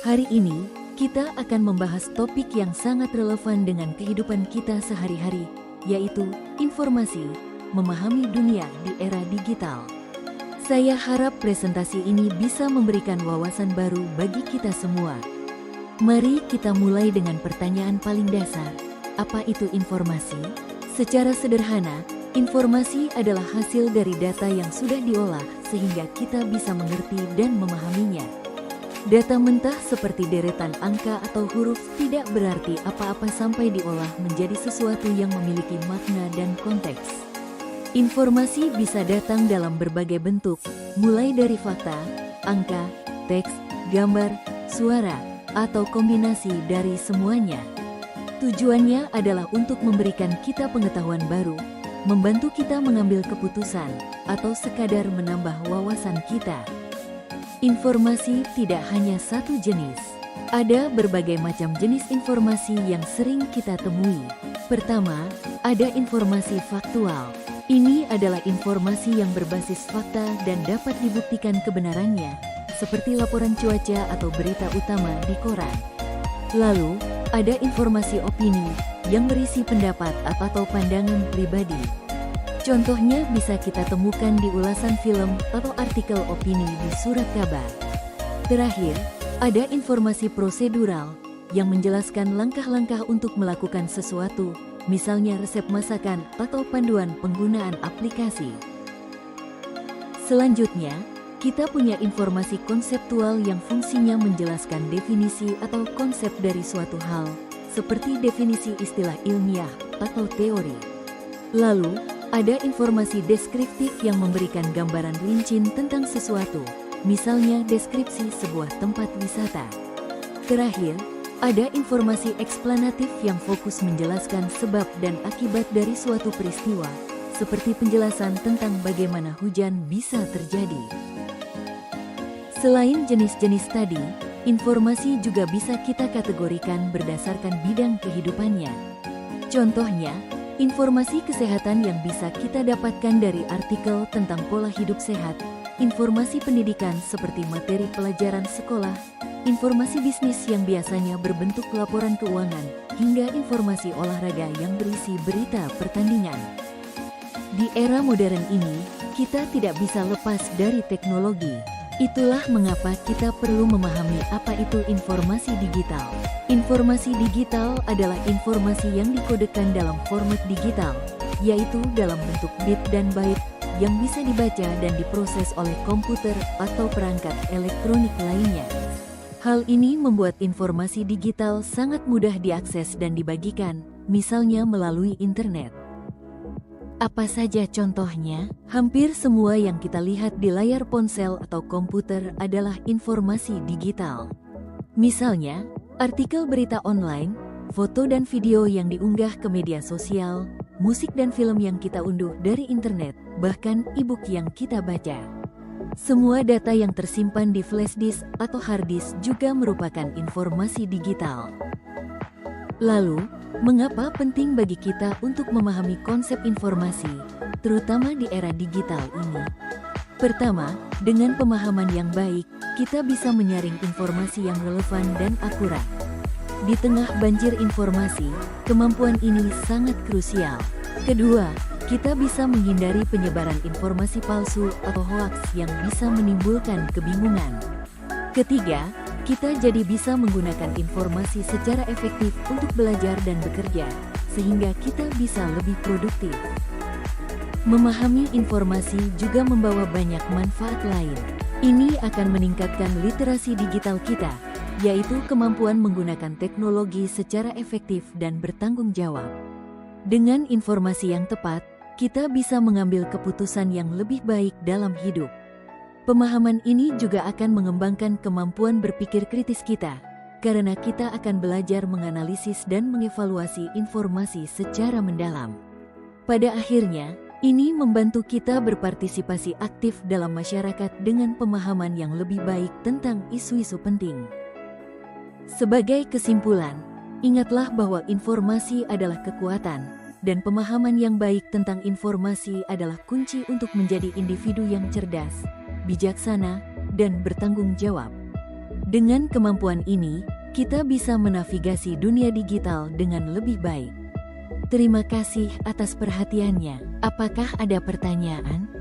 Hari ini, kita akan membahas topik yang sangat relevan dengan kehidupan kita sehari-hari, yaitu informasi, memahami dunia di era digital. Saya harap presentasi ini bisa memberikan wawasan baru bagi kita semua. Mari kita mulai dengan pertanyaan paling dasar. Apa itu informasi? Secara sederhana, informasi adalah hasil dari data yang sudah diolah sehingga kita bisa mengerti dan memahaminya. Data mentah seperti deretan angka atau huruf tidak berarti apa-apa sampai diolah menjadi sesuatu yang memiliki makna dan konteks. Informasi bisa datang dalam berbagai bentuk, mulai dari fakta, angka, teks, gambar, suara, atau kombinasi dari semuanya. Tujuannya adalah untuk memberikan kita pengetahuan baru, membantu kita mengambil keputusan, atau sekadar menambah wawasan kita. Informasi tidak hanya satu jenis. Ada berbagai macam jenis informasi yang sering kita temui. Pertama, ada informasi faktual. Ini adalah informasi yang berbasis fakta dan dapat dibuktikan kebenarannya, seperti laporan cuaca atau berita utama di koran. Lalu, ada informasi opini yang berisi pendapat atau pandangan pribadi. Contohnya bisa kita temukan di ulasan film atau artikel opini di surat kabar. Terakhir, ada informasi prosedural yang menjelaskan langkah-langkah untuk melakukan sesuatu, misalnya resep masakan atau panduan penggunaan aplikasi. Selanjutnya, kita punya informasi konseptual yang fungsinya menjelaskan definisi atau konsep dari suatu hal, seperti definisi istilah ilmiah atau teori. Lalu, ada informasi deskriptif yang memberikan gambaran rinci tentang sesuatu, misalnya deskripsi sebuah tempat wisata. Terakhir, ada informasi eksplanatif yang fokus menjelaskan sebab dan akibat dari suatu peristiwa, seperti penjelasan tentang bagaimana hujan bisa terjadi. Selain jenis-jenis tadi, informasi juga bisa kita kategorikan berdasarkan bidang kehidupannya. Contohnya, informasi kesehatan yang bisa kita dapatkan dari artikel tentang pola hidup sehat, informasi pendidikan seperti materi pelajaran sekolah, informasi bisnis yang biasanya berbentuk laporan keuangan, hingga informasi olahraga yang berisi berita pertandingan. Di era modern ini, kita tidak bisa lepas dari teknologi. Itulah mengapa kita perlu memahami apa itu informasi digital. Informasi digital adalah informasi yang dikodekan dalam format digital, yaitu dalam bentuk bit dan byte yang bisa dibaca dan diproses oleh komputer atau perangkat elektronik lainnya. Hal ini membuat informasi digital sangat mudah diakses dan dibagikan, misalnya melalui internet. Apa saja contohnya? Hampir semua yang kita lihat di layar ponsel atau komputer adalah informasi digital. Misalnya, artikel berita online, foto dan video yang diunggah ke media sosial, musik dan film yang kita unduh dari internet, bahkan e-book yang kita baca. Semua data yang tersimpan di flash disk atau hard disk juga merupakan informasi digital. Lalu, mengapa penting bagi kita untuk memahami konsep informasi, terutama di era digital ini? Pertama, dengan pemahaman yang baik, kita bisa menyaring informasi yang relevan dan akurat. Di tengah banjir informasi, kemampuan ini sangat krusial. Kedua, kita bisa menghindari penyebaran informasi palsu atau hoaks yang bisa menimbulkan kebingungan. Ketiga, kita jadi bisa menggunakan informasi secara efektif untuk belajar dan bekerja, sehingga kita bisa lebih produktif. Memahami informasi juga membawa banyak manfaat lain. Ini akan meningkatkan literasi digital kita, yaitu kemampuan menggunakan teknologi secara efektif dan bertanggung jawab. Dengan informasi yang tepat, kita bisa mengambil keputusan yang lebih baik dalam hidup. Pemahaman ini juga akan mengembangkan kemampuan berpikir kritis kita, karena kita akan belajar menganalisis dan mengevaluasi informasi secara mendalam. Pada akhirnya, ini membantu kita berpartisipasi aktif dalam masyarakat dengan pemahaman yang lebih baik tentang isu-isu penting. Sebagai kesimpulan, ingatlah bahwa informasi adalah kekuatan, dan pemahaman yang baik tentang informasi adalah kunci untuk menjadi individu yang cerdas, bijaksana, dan bertanggung jawab. Dengan kemampuan ini, kita bisa menavigasi dunia digital dengan lebih baik. Terima kasih atas perhatiannya. Apakah ada pertanyaan?